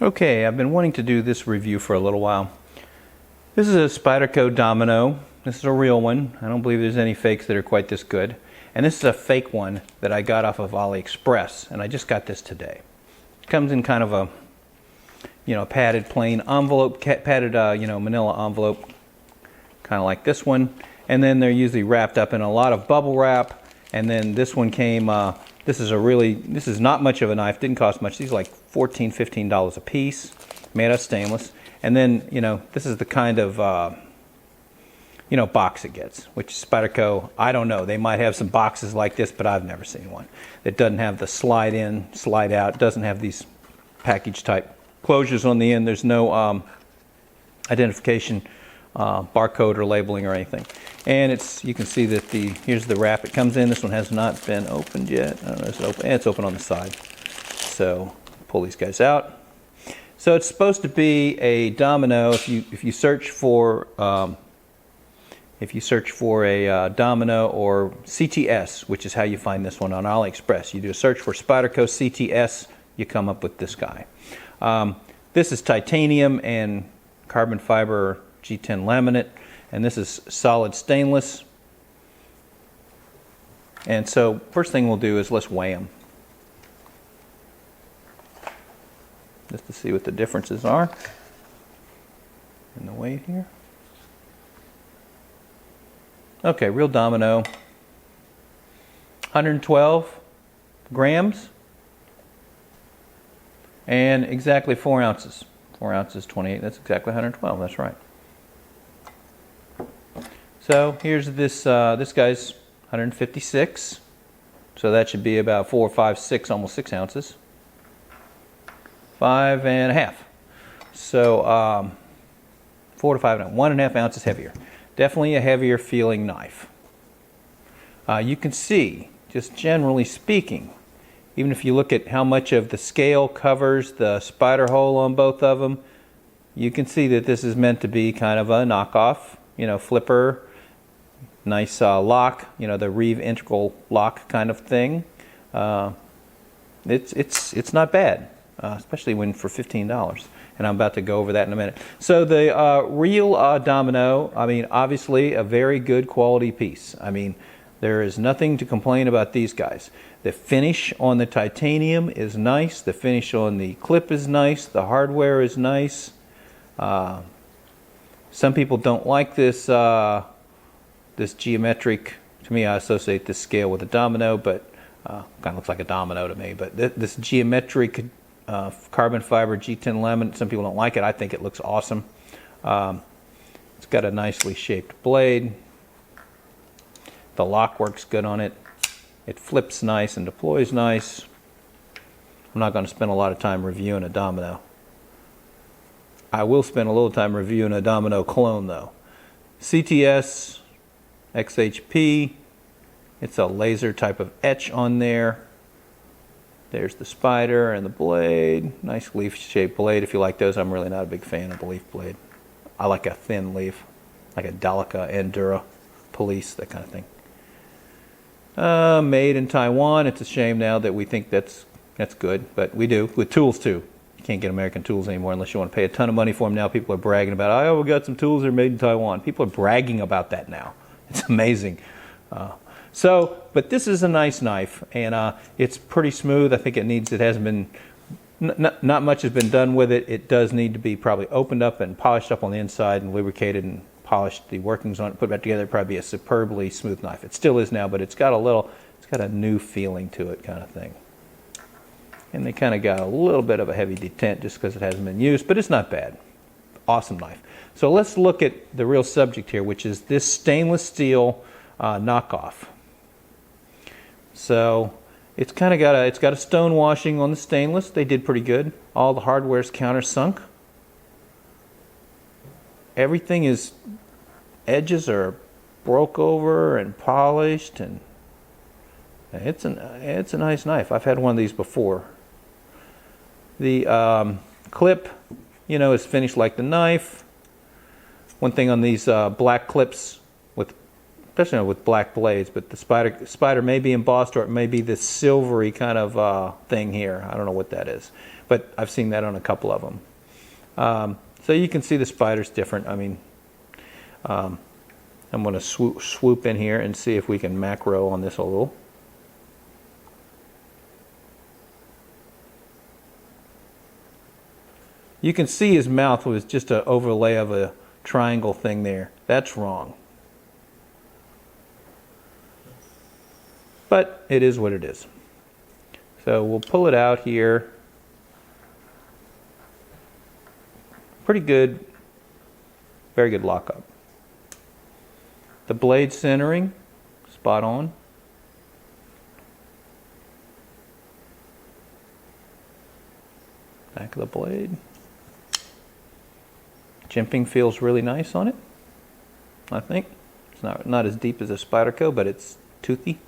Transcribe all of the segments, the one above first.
Okay, I've been wanting to do this review for a little while. This is a Spyderco Domino. This is a real one. I don't believe there's any fakes that are quite this good. And this is a fake one that I got off of AliExpress, and I just got this today. It comes in kind of a, padded plain envelope, padded, manila envelope, kind of like this one. And then they're usually wrapped up in a lot of bubble wrap. And then this one came, this is not much of a knife, didn't cost much. These are like $14, $15 a piece, made out of stainless. And then, this is the kind of, box it gets, which Spyderco, I don't know. They might have some boxes like this, but I've never seen one. It doesn't have the slide in, slide out. It doesn't have these package type closures on the end. There's no identification barcode or labeling or anything. And you can see that here's the wrap it comes in. This one has not been opened yet. I don't know if it's open. It's open on the side. So pull these guys out. So it's supposed to be a domino. If you search for a domino or CTS, which is how you find this one on AliExpress, you do a search for Spyderco CTS, you come up with this guy. This is titanium and carbon fiber G10 laminate, and this is solid stainless. And so first thing we'll do is let's weigh them, just to see what the differences are in the weight here. Okay, real domino, 112 grams and exactly 4 ounces. 4 ounces, 28, that's exactly 112, that's right. So here's this guy's 156, so that should be about 4, 5, 6, almost 6 ounces. 5.5. So 4 to 5, 1.5 ounces heavier. Definitely a heavier feeling knife. You can see, just generally speaking, even if you look at how much of the scale covers the spider hole on both of them, you can see that this is meant to be kind of a knockoff, flipper, nice lock, the Reeve integral lock kind of thing. It's not bad, especially when for $15. And I'm about to go over that in a minute. So the Real Domino, obviously a very good quality piece. There is nothing to complain about these guys. The finish on the titanium is nice. The finish on the clip is nice. The hardware is nice. Some people don't like this this geometric. To me, I associate this scale with a domino, but kind of looks like a domino to me. But this geometric carbon fiber G10 laminate, some people don't like it. I think it looks awesome. It's got a nicely shaped blade. The lock works good on it. It flips nice and deploys nice. I'm not going to spend a lot of time reviewing a domino. I will spend a little time reviewing a domino clone though. CTS, XHP, it's a laser type of etch on there. There's the spider and the blade. Nice leaf-shaped blade. If you like those, I'm really not a big fan of the leaf blade. I like a thin leaf, like a Delica, Endura, Police, that kind of thing. Made in Taiwan. It's a shame now that we think that's good, but we do with tools too. You can't get American tools anymore unless you want to pay a ton of money for them. Now people are bragging about, oh, we got some tools that are made in Taiwan. People are bragging about that now. It's amazing. But this is a nice knife, and it's pretty smooth. I think it hasn't been, not much has been done with it. It does need to be probably opened up and polished up on the inside and lubricated and polished the workings on it, put it back together. It'd probably be a superbly smooth knife. It still is now, but it's got a new feeling to it kind of thing. And they kind of got a little bit of a heavy detent just because it hasn't been used, but it's not bad. Awesome knife. So let's look at the real subject here, which is this stainless steel knockoff. So it's kind of got a stone washing on the stainless. They did pretty good. All the hardware's countersunk. Everything is, edges are broke over and polished, and it's a nice knife. I've had one of these before. The clip, is finished like the knife. One thing on these black clips, especially with black blades, but the spider may be embossed, or it may be this silvery kind of thing here. I don't know what that is. but I've seen that on a couple of them. So you can see the spider's different. I mean, I'm going to swoop in here and see if we can macro on this a little. You can see his mouth was just an overlay of a triangle thing there. That's wrong. But it is what it is. So we'll pull it out here. Pretty good, very good lockup. The blade centering, spot on. Back of the blade. Jimping feels really nice on it, I think. It's not as deep as a Spyderco, but it's toothy.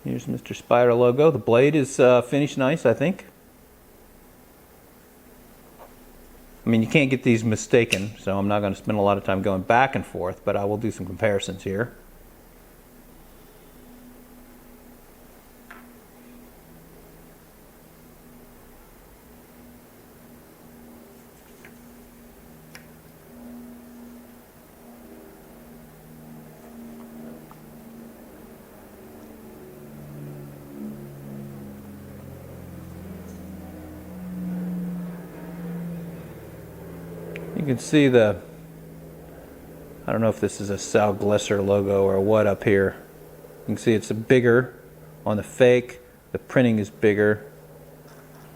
Here's Mr. Spyder logo. The blade is finished nice, I think. I mean, you can't get these mistaken, so I'm not going to spend a lot of time going back and forth, but I will do some comparisons here. You can see the, I don't know if this is a Sal Glesser logo or what up here. You can see it's bigger on the fake. The printing is bigger.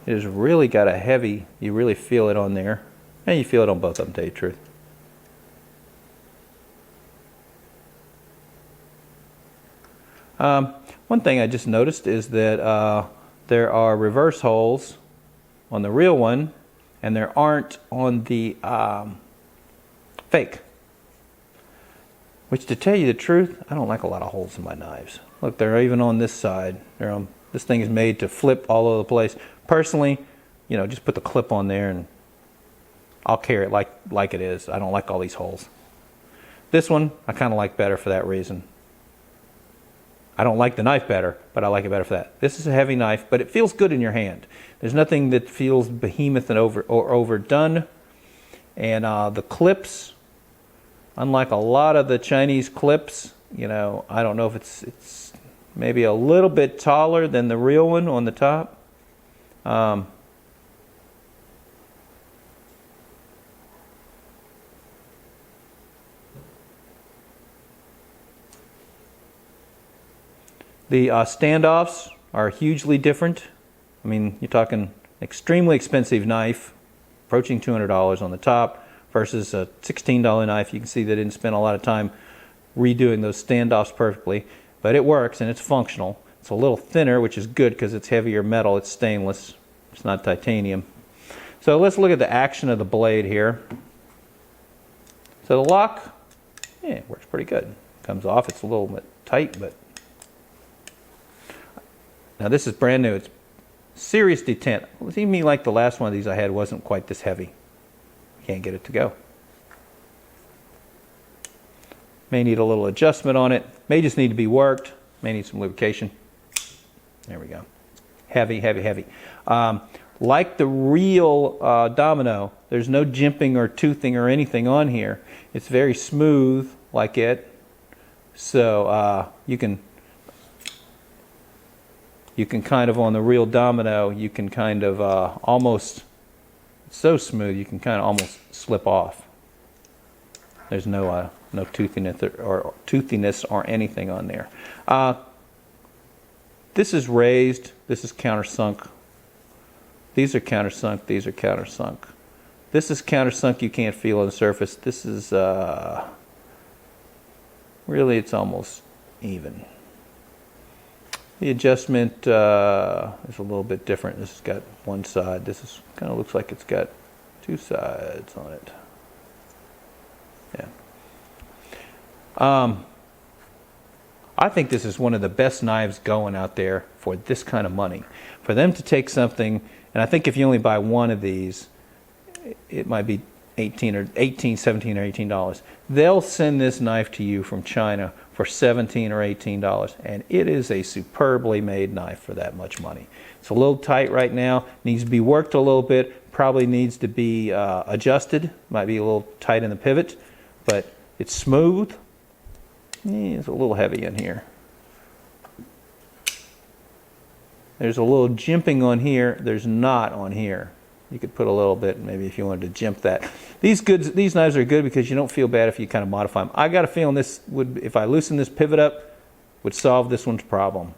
It has really got a heavy, you really feel it on there. And you feel it on both of them, to tell you the truth. One thing I just noticed is that there are reverse holes on the real one, and there aren't on the fake. Which, to tell you the truth, I don't like a lot of holes in my knives. Look, they're even on this side. This thing is made to flip all over the place. Personally, you know, just put the clip on there and I'll carry it like it is. I don't like all these holes. This one, I kind of like better for that reason. I don't like the knife better, but I like it better for that. This is a heavy knife, but it feels good in your hand. There's nothing that feels behemoth and overdone. And the clips, unlike a lot of the Chinese clips, you know, I don't know if it's maybe a little bit taller than the real one on the top. The standoffs are hugely different. I mean, you're talking extremely expensive knife, approaching $200 on the top, versus a $16 knife. You can see they didn't spend a lot of time redoing those standoffs perfectly, but it works and it's functional. It's a little thinner, which is good because it's heavier metal. It's stainless. It's not titanium. So let's look at the action of the blade here. So the lock, yeah, it works pretty good. Comes off. It's a little bit tight, but now this is brand new. It's serious detent. It seemed to me like the last one of these I had wasn't quite this heavy. Can't get it to go. May need a little adjustment on it. May just need to be worked. May need some lubrication. There we go. Heavy, heavy, heavy. Like the real Domino, there's no jimping or toothing or anything on here. It's very smooth like it. So you can kind of, on the real Domino, you can kind of almost, it's so smooth you can kind of almost slip off. There's no toothiness or anything on there. This is raised. This is countersunk. These are countersunk. These are countersunk. This is countersunk. You can't feel on the surface. This is really, it's almost even. The adjustment is a little bit different. This has got one side. This is kind of looks like it's got two sides on it. Yeah. I think this is one of the best knives going out there for this kind of money. For them to take something, and I think if you only buy one of these, it might be $17 or $18 $18. They'll send this knife to you from China for $17 or $18, and it is a superbly made knife for that much money. It's a little tight right now, needs to be worked a little bit, probably needs to be adjusted, might be a little tight in the pivot, but it's smooth. It's a little heavy in here. There's a little jimping on here, there's not on here. You could put a little bit, maybe if you wanted to jimp that. These knives are good because you don't feel bad if you kind of modify them. I got a feeling this would, if I loosen this pivot up, would solve this one's problem.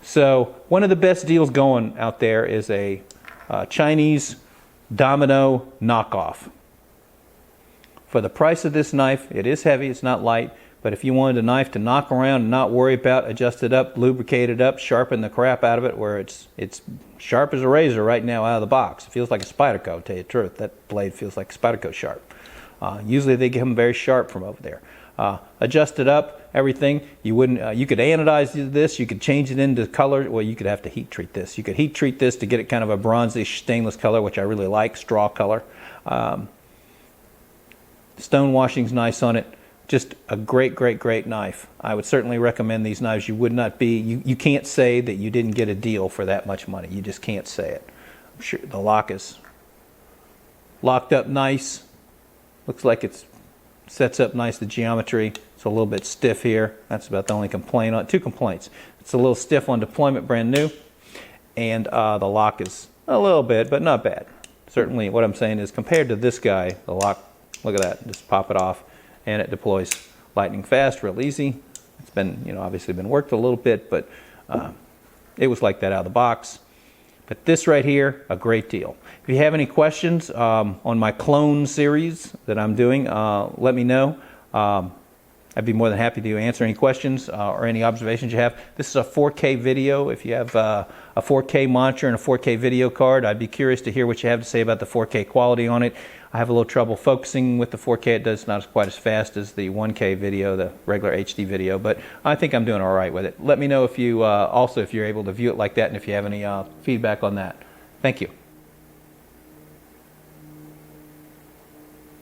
So one of the best deals going out there is a Chinese Domino Knockoff. For the price of this knife, it is heavy, it's not light, but if you wanted a knife to knock around and not worry about, adjust it up, lubricate it up, sharpen the crap out of it, where it's sharp as a razor right now out of the box. It feels like a Spyderco, to tell you the truth. That blade feels like Spyderco sharp. Usually they get them very sharp from over there. Adjust it up, everything. You wouldn't. You could anodize this. You could change it into color. Well, you could have to heat treat this. You could heat treat this to get it kind of a bronzish stainless color, which I really like, straw color. Stone washing's nice on it. Just a great, great, great knife. I would certainly recommend these knives. You would not be, you can't say that you didn't get a deal for that much money. You just can't say it. I'm sure the lock is locked up nice. Looks like it sets up nice, the geometry. It's a little bit stiff here. That's about the only complaint on it. 2 complaints. It's a little stiff on deployment, brand new. And the lock is a little bit, but not bad. Certainly what I'm saying is compared to this guy, the lock, look at that, just pop it off. And it deploys lightning fast, real easy. It's been, obviously been worked a little bit, but it was like that out of the box. But this right here, a great deal. If you have any questions on my clone series that I'm doing, let me know. I'd be more than happy to answer any questions or any observations you have. This is a 4K video. If you have a 4K monitor and a 4K video card, I'd be curious to hear what you have to say about the 4K quality on it. I have a little trouble focusing with the 4K. It does not quite as fast as the 1K video, the regular HD video, but I think I'm doing all right with it. Let me know if you also if you're able to view it like that and if you have any feedback on that. Thank you.